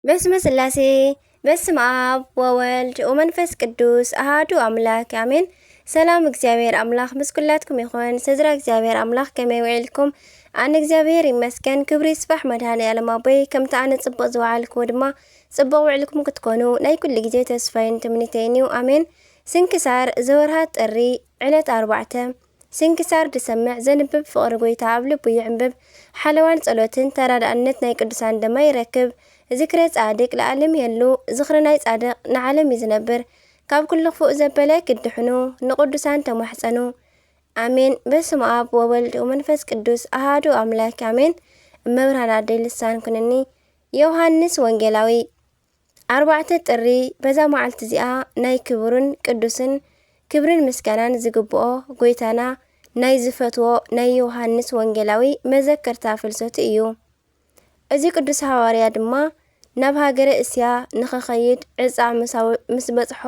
በስመ ስላሴ በስመ አብ ወወልድ ወመንፈስ ቅዱስ አሃዱ አምላክ አሜን። ሰላም እግዚአብሔር አምላክ ምስ ኩላትኩም ይኹን። ስድራ እግዚአብሔር አምላክ ከመይ ውዒልኩም? ኣነ እግዚአብሔር ይመስገን። ክብሪ ይስባሕ መድኃኔዓለም ኣቦይ ከምቲ ኣነ ጽቡቕ ዝወዓልክዎ ድማ ጽቡቕ ውዕልኩም ክትኮኑ ናይ ኩሉ ግዜ ተስፋይን ትምኒተይን እዩ። አሜን። ስንክሳር ዘወርሃ ጥሪ ዕለት 4 ስንክሳር ድሰምዕ ዘንብብ ፍቕሪ ጎይታ ኣብ ልቡ ይዕንብብ ሓለዋን ጸሎትን ተራዳእነት ናይ ቅዱሳን ደማ ይረክብ። ذكر ጻድቅ ለዓለም የሉ ዝኽሪ ናይ ጻድቅ ንዓለም ይዝነብር ካብ ኩሉ ክፉእ ዘበለ ክድሕኑ ንቅዱሳን ተማሕፀኑ አሜን። በስመ አብ ወወልድ ወመንፈስ ቅዱስ አሃዱ አምላክ አሜን። እመብርሃን አደይ ልሳን ኩነኒ ዮሐንስ ወንጌላዊ 4 ጥሪ በዛ መዓልቲ እዚኣ ናይ ክቡርን ቅዱስን ክብርን ምስጋናን ዝግብኦ ጎይታና ናይ ዝፈትዎ ናይ ዮሐንስ ወንጌላዊ መዘከርታ ፍልሰቱ እዩ። እዚ ቅዱስ ሐዋርያ ድማ ናብ ሃገረ እስያ ንኸኸይድ ዕፃ ምስ በጽሖ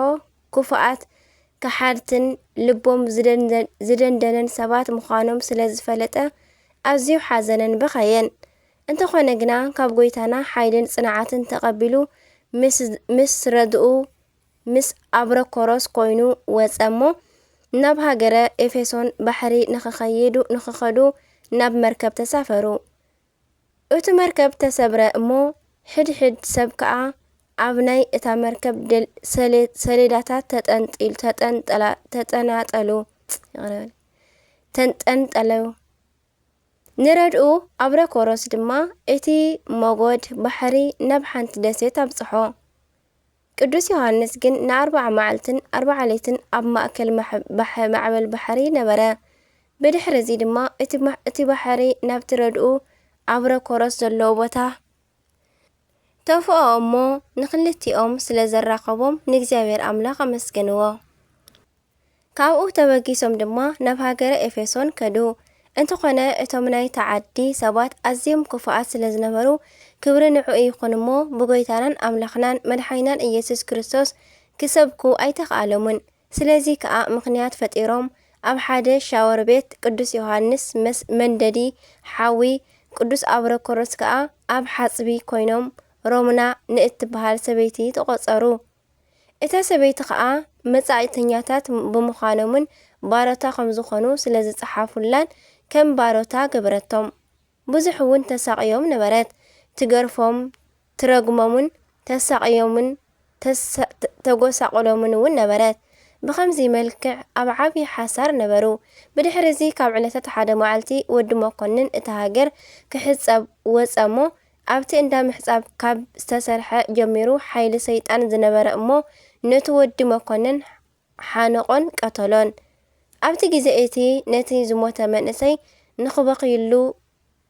ኩፉኣት ከሓድትን ልቦም ዝደንደነን ሰባት ምዃኖም ስለ ዝፈለጠ ኣዝዩ ሓዘነን በኸየን። እንተኾነ ግና ካብ ጎይታና ሓይልን ጽንዓትን ተቐቢሉ ምስ ረድኡ ምስ አብረኮሮስ ኮይኑ ወጸሞ ናብ ሃገረ ኤፌሶን ባሕሪ ንኸኸዱ ናብ መርከብ ተሳፈሩ። እቲ መርከብ ተሰብረ እሞ ሕድሕድ ሰብ ከዓ ኣብ ናይ እታ መርከብ ሰሌዳታት ተንጠልጠሉ። ንረድኡ አብረኮሮስ ድማ እቲ ሞጎድ ባሕሪ ናብ ሓንቲ ደሴት ኣብጽሖ። ቅዱስ ዮሐንስ ግን ን40 መዓልትን 40 ሌይትን ኣብ ማእከል ማዕበል ባሕሪ ነበረ። ብድሕሪ እዚ ድማ እቲ ባሕሪ ናብቲ ረድኡ አብረኮሮስ ዘለዎ ቦታ ተፍኦ እሞ ንኽልቲኦም ስለ ዘራኸቦም ንእግዚአብሔር አምላኽ ኣመስገንዎ። ካብኡ ተበጊሶም ድማ ናብ ሃገረ ኤፌሶን ከዱ። እንተኾነ እቶም ናይ ተዓዲ ሰባት ኣዝዮም ክፉኣት ስለ ዝነበሩ ክብሪ ንዑ ይኹን እሞ ብጎይታናን ኣምላኽናን መድሓይናን ኢየሱስ ክርስቶስ ክሰብኩ ኣይተኸኣሎምን። ስለዚ ከዓ ምኽንያት ፈጢሮም ኣብ ሓደ ሻወር ቤት ቅዱስ ዮሐንስ መንደዲ ሓዊ ቅዱስ አብረኮሮስ ከዓ ኣብ ሓጽቢ ኮይኖም ሮምና ንእትበሃል ሰበይቲ ተቖጸሩ። እታ ሰበይቲ ከዓ መጻኢተኛታት ብምዃኖምን ባሮታ ከም ዝኾኑ ስለ ዝጸሓፉላን ከም ባሮታ ገበረቶም። ብዙሕ እውን ተሳቕዮም ነበረት። ትገርፎም ትረግሞምን ተሳቕዮምን ተጎሳቆሎምን እውን ነበረት። ብኸምዚ መልክዕ ኣብ ዓብዪ ሓሳር ነበሩ። ብድሕሪ እዚ ካብ ዕለታት ሓደ መዓልቲ ወዲ መኮንን እታ ሃገር ክሕጸብ ወጸሞ ኣብቲ እንዳ ምሕጻብ ካብ ዝተሰርሐ ጀሚሩ ሓይሊ ሰይጣን ዝነበረ እሞ ነቲ ወዲ መኮንን ሓነቆን ቀተሎን። ኣብቲ ግዜ እቲ ነቲ ዝሞተ መንእሰይ ንኽበኽይሉ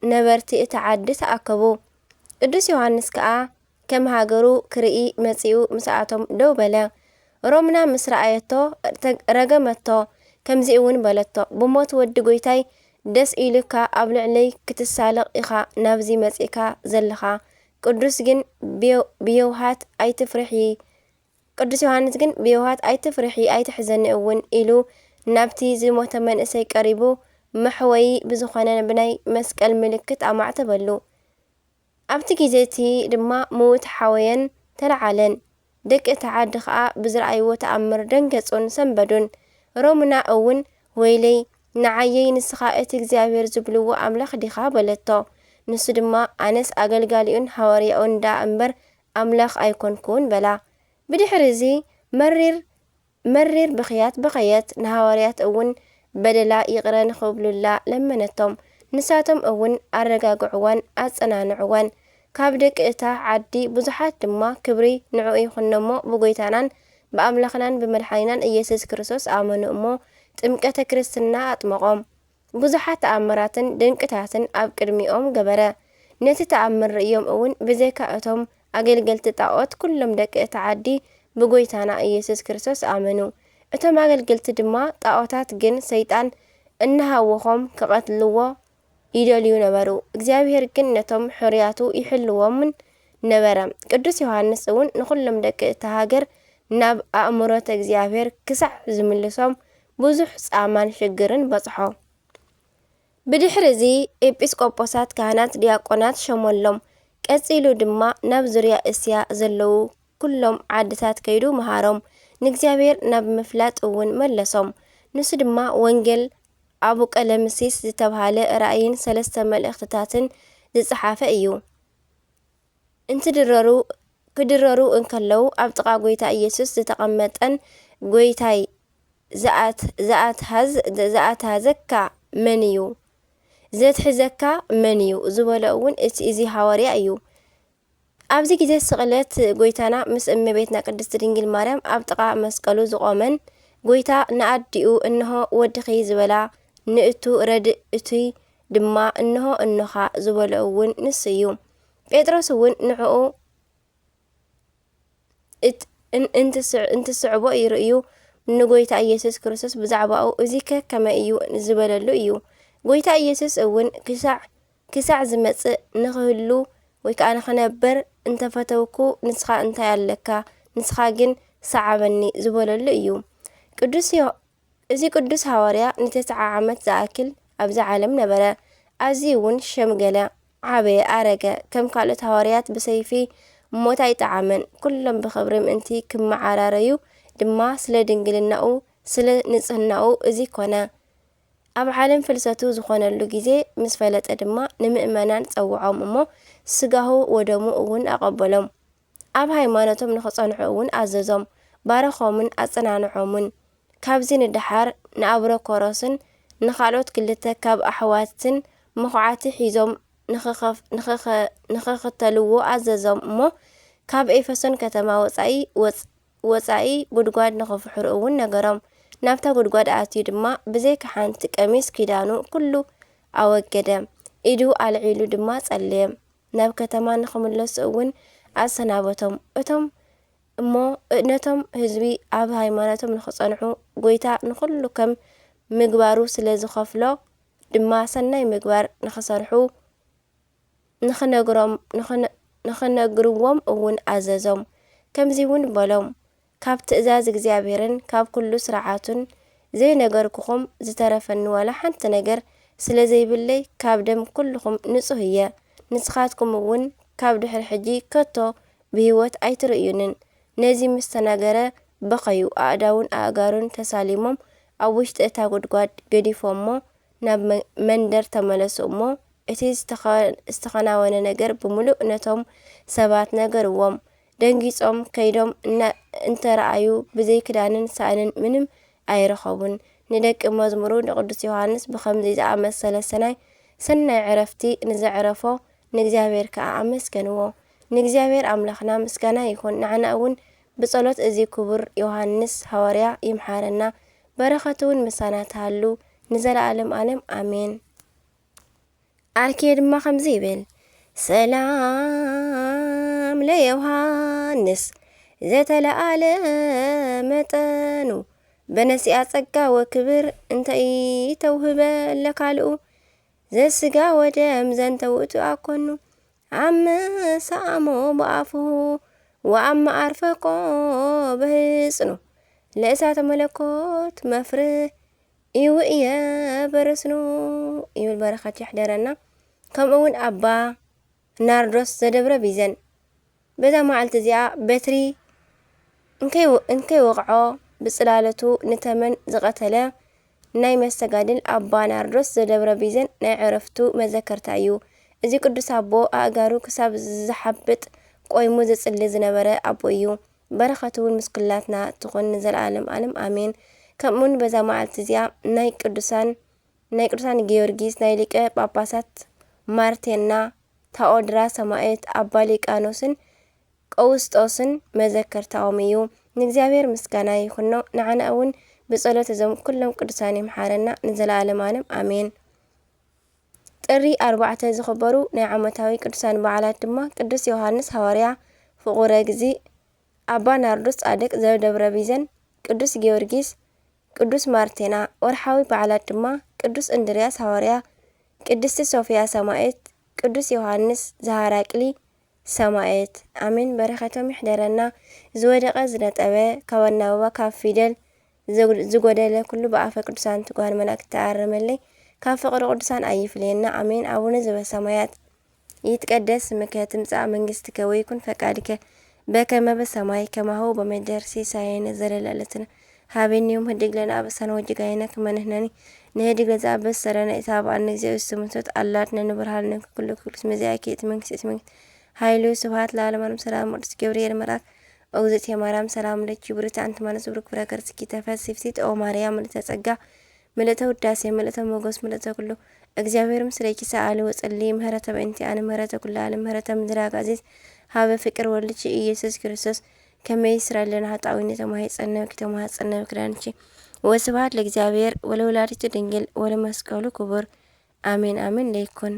ነበርቲ እቲ ዓዲ ተኣከቡ። ቅዱስ ዮሐንስ ከዓ ከም ሃገሩ ክርኢ መጺኡ ምስኣቶም ደው በለ። ሮምና ምስ ረኣየቶ ረገመቶ። ከምዚ እውን በለቶ ብሞት ወዲ ጎይታይ ደስ ኢሉካ ኣብ ልዕለይ ክትሳለቕ ኢኻ ናብዚ መጺእካ ዘለኻ። ቅዱስ ዮሐንስ ግን ብየውሃት ኣይትፍርሒ ኣይትሕዘኒ እውን ኢሉ ናብቲ ዝሞተ መንእሰይ ቀሪቡ መሕወይ ብዝኾነ ብናይ መስቀል ምልክት ኣማዕተበሉ። ኣብቲ ግዜ እቲ ድማ ምውት ሓወየን ተለዓለን። ደቂ ተዓዲ ከዓ ብዝረኣይዎ ተኣምር ደንገጹን ሰንበዱን። ሮምና እውን ወይለይ ንዓየይ ንስኻ እቲ እግዚአብሔር ዝብልዎ ኣምላኽ ዲኻ በለቶ። ንሱ ድማ ኣነስ ኣገልጋሊኡን ሐዋርያኡን ዳ እምበር ኣምላኽ ኣይኮንኩን በላ። ብድሕሪ እዚ መሪር ብኽያት በኸየት። ንሐዋርያት እውን በደላ ይቕረ ንኽብሉላ ለመነቶም። ንሳቶም እውን ኣረጋግዕዋን ኣጸናንዕዋን። ካብ ደቂ እታ ዓዲ ብዙሓት ድማ ክብሪ ንዑ ይኹነሞ ብጎይታናን ብኣምላኽናን ብመድሓኒናን ኢየሱስ ክርስቶስ ኣመኑ እሞ ጥምቀተ ክርስትና ኣጥመቖም። ብዙሓት ተኣምራትን ድንቅታትን ኣብ ቅድሚኦም ገበረ። ነቲ ተኣምር ርእዮም እውን ብዘይካ እቶም ኣገልገልቲ ጣዖት ኩሎም ደቂ እታ ዓዲ ብጎይታና ኢየሱስ ክርስቶስ ኣመኑ። እቶም ኣገልገልቲ ድማ ጣዖታት ግን ሰይጣን እናሃወኾም ክቐትልዎ ይደልዩ ነበሩ። እግዚአብሔር ግን ነቶም ሕርያቱ ይሕልዎምን ነበረ። ቅዱስ ዮሐንስ እውን ንኹሎም ደቂ እታ ሃገር ናብ ኣእምሮተ እግዚአብሔር ክሳዕ ዝምልሶም ብዙሕ ጻማን ሽግርን በጽሖ። ብድሕሪ እዚ ኤጲስቆጶሳት ካህናት ዲያቆናት ሸሞሎም ቀፂሉ ድማ ናብ ዙርያ እስያ ዘለዉ ኩሎም ዓድታት ከይዱ መሃሮም ንእግዚአብሔር ናብ ምፍላጥ እውን መለሶም። ንሱ ድማ ወንጌል አቡ ቀለምሲስ ዝተብሃለ ራእይን 3 መልእኽትታትን ዝጸሓፈ እዩ። ክድረሩ እንከለዉ ኣብ ጥቓ ጎይታ ኢየሱስ ዝተቐመጠን ጎይታይ ዝኣትሃዘካ መን እዩ ዘትሕዘካ መን እዩ ዝበሎ እውን እዚ ሃዋርያ እዩ። ኣብዚ ግዜ ስቕለት ጎይታና ምስ እመቤትና ቅድስቲ ድንግል ማርያም ኣብ ጥቓ መስቀሉ ዝቆመን ጎይታ ንኣዲኡ እንሆ ወድኺ ዝበላ ንእቱ ረድእቱይ ድማ እንሆ እንኻ ዝበሎ እውን ንሱ እዩ። ጴጥሮስ እውን ንዕኡ እንትስዕቦ ይርእዩ ንጎይታ ኢየሱስ ክርስቶስ ብዛዕባኡ እዚ ከመይ እዩ ዝበለሉ እዩ። ጎይታ ኢየሱስ እውን ክሳዕ ዝመጽእ ንኽህሉ ወይ ከዓ ንኽነበር እንተፈተውኩ ንስኻ እንታይ ኣለካ ንስኻ ግን ሰዓበኒ ዝበለሉ እዩ። እዚ ቅዱስ ሃዋርያ ን9 ዓመት ዝኣክል ኣብዚ ዓለም ነበረ። ኣዝዩ እውን ሸምገለ፣ ዓበየ፣ ኣረገ። ከም ካልኦት ሃዋርያት ብሰይፊ ሞት ኣይጠዓመን። ኩሎም ብኽብሪ ምእንቲ ክመዓራረዩ ድማ ስለ ድንግልናኡ ስለ ንጽህናኡ እዚ ኮነ። ኣብ ዓለም ፍልሰቱ ዝኾነሉ ግዜ ምስ ፈለጠ ድማ ንምእመናን ጸውዖም እሞ ስጋሁ ወደሙ እውን ኣቐበሎም። ኣብ ሃይማኖቶም ንኽጸንሑ እውን ኣዘዞም፣ ባረኾምን ኣጸናንዖምን። ካብዚ ንድሓር ንኣብሮኮሮስን ንኻልኦት 2 ካብ ኣሕዋትን መኹዓቲ ሒዞም ንኽኽተልዎ ኣዘዞም እሞ ካብ ኤፌሶን ከተማ ወፃኢ ጉድጓድ ንኽፍሕሩ እውን ነገሮም። ናብታ ጉድጓድ ኣትዩ ድማ ብዘይካ ሓንቲ ቀሚስ ኪዳኑ ኩሉ ኣወገደ። ኢዱ ኣልዒሉ ድማ ጸለየ። ናብ ከተማ ንኽምለሱ እውን ኣሰናበቶም። ነቶም ህዝቢ ኣብ ሃይማኖቶም ንኽጸንሑ ጎይታ ንኹሉ ከም ምግባሩ ስለ ዝኸፍሎ ድማ ሰናይ ምግባር ንኽሰርሑ ንኽነግርዎም እውን ኣዘዞም። ከምዚ እውን በሎም ካብ ትእዛዝ እግዚኣብሔርን ካብ ኩሉ ስርዓቱን ዘይነገርኩኹም ዝተረፈኒ ዋላ ሓንቲ ነገር ስለ ዘይብለይ ካብ ደም ኩልኹም ንጹህ እየ። ንስኻትኩም እውን ካብ ድሕሪ ሕጂ ከቶ ብህይወት ኣይትርእዩንን። ነዚ ምስ ተናገረ በኸዩ ኣእዳውን ኣእጋሩን ተሳሊሞም ኣብ ውሽጢ እታ ጉድጓድ ገዲፎሞ ናብ መንደር ተመለሱ እሞ እቲ ዝተኸናወነ ነገር ብምሉእ ነቶም ሰባት ነገርዎም። ደንጊጾም ከይዶም እንተረኣዩ ብዘይ ክዳንን ሳእንን ምንም ኣይረኸቡን። ንደቂ መዝሙሩ ንቅዱስ ዮሃንስ ብኸምዚ ዝኣመሰለ ሰናይ ዕረፍቲ ንዘዕረፎ ንእግዚአብሔር ከዓ ኣመስገንዎ። ንእግዚአብሔር ኣምላኽና ምስጋና ይኹን። ንዓና እውን ብጸሎት እዚ ክቡር ዮሃንስ ሃዋርያ ይምሓረና። በረኸቱ እውን ምሳና ተሃሉ ንዘለዓለም ዓለም ኣሜን። ኣርኬ ድማ ከምዚ ይብል ሰላም ለዮሃንስ ዘተለዓለ መጠኑ በነሲኣ ጸጋ ወክብር እንተይ ተውህበ ለካልኡ ዘስጋ ወደም ዘንተውእቱ ኣኮኑ ኣመሳኣሞ ብኣፍሁ ወኣማ ኣርፈቆ በህጽኑ ለእሳተ መለኮት መፍርህ ይውእየ በረስኑ ይብል በረኸት ይሕደረና። ከምኡውን ኣባ ናርዶስ ዘደብረ ቢዘን በዛ መዓልቲ እዚኣ በትሪ እንከይ ወቕዖ ብጽላለቱ ንተመን ዝቐተለ ናይ መስተጋድል ኣባ ናርዶስ ዘደብረ ቢዘን ናይ ዕረፍቱ መዘከርታ እዩ። እዚ ቅዱስ ኣቦ ኣእጋሩ ክሳብ ዝሓብጥ ቆይሙ ዘጽሊ ዝነበረ ኣቦ እዩ። በረኸቱ እውን ምስ ኩላትና ትኹን ንዘለዓለም ዓለም ኣሜን። ከምኡውን በዛ መዓልቲ እዚኣ ናይ ቅዱሳን ጊዮርጊስ፣ ናይ ሊቀ ጳጳሳት ማርቴና፣ ታኦድራ ሰማዕት፣ ኣባ ሊቃኖስን ቀውስጦስን መዘከርታኦም እዩ። ንእግዚአብሔር ምስጋና ይኹኖ። ንዓና እውን ብጸሎት እዞም ኩሎም ቅዱሳን ይምሓረና ንዘለዓለም ዓለም ኣሜን። ጥሪ 4 ዝኽበሩ ናይ ዓመታዊ ቅዱሳን በዓላት ድማ ቅዱስ ዮሃንስ ሃዋርያ ፍቑረ ጊዜ፣ ኣባ ናርዶስ ጻድቅ ዘደብረ ቢዘን፣ ቅዱስ ጊዮርጊስ፣ ቅዱስ ማርቴና። ወርሓዊ በዓላት ድማ ቅዱስ እንድርያስ ሃዋርያ፣ ቅድስቲ ሶፊያ ሰማዕት፣ ቅዱስ ዮሃንስ ዘሃራቅሊ ሰማዕት። ኣሜን። በረኸቶም ይሕደረና። ዝወደቐ ዝነጠበ ካብ ኣናበባ ካብ ፊደል ዝጎደለ ኩሉ ብኣፈ ቅዱሳን ትጓሃን መላእክት ተኣርመለይ ካብ ፍቕሪ ቅዱሳን ኣይፍለየና። ኣሜን። ኣቡነ ዘበሰማያት ይትቀደስ ስምከ ትምጻእ መንግስትከ ወይኩን ፈቃድከ በከመ በሰማይ ከማሁ በምድር ሲሳየነ ዘለለዕለትነ ሀበነ ዮም ህድግ ለነ አበሳነ ወጌጋየነ ከመ ንሕነኒ ንህድግ ለዘአበሰረነ ኢታብአነ እግዚኦ ስሙንቶት አላት ነንብርሃልነ ኩሉ ኩሉስ መዚአኪ እቲ መንግስት ኃይሉ ስብሐት ለዓለመ ዓለም ሰላም ቅዱስ ገብርኤል መልአክ እግዝእትየ ማርያም ሰላም ለኪ ብርክት አንቲ እምአንስት ብሩክ ፍሬ ከርሥኪ ተፈሥሒ ኦ ማርያም ምልዕተ ጸጋ ምልዕተ ውዳሴ ምልዕተ ሞገስ ምልዕተ ኩሉ እግዚአብሔር ምስሌኪ ሰአሊ ወጸልዪ ምህረተ በእንቲአነ ምህረተ ኩሉ ዓለም ምህረተ ምድር አጋዚት ሀበ ፍቅር ወልድኪ ኢየሱስ ክርስቶስ ከመ ይስረይ ለነ ኃጣውኢነ ተማኅፀነ በክዳንኪ ወስብሐት ለእግዚአብሔር ወለወላዲቱ ድንግል ወለመስቀሉ ክቡር አሜን አሜን ለይኩን።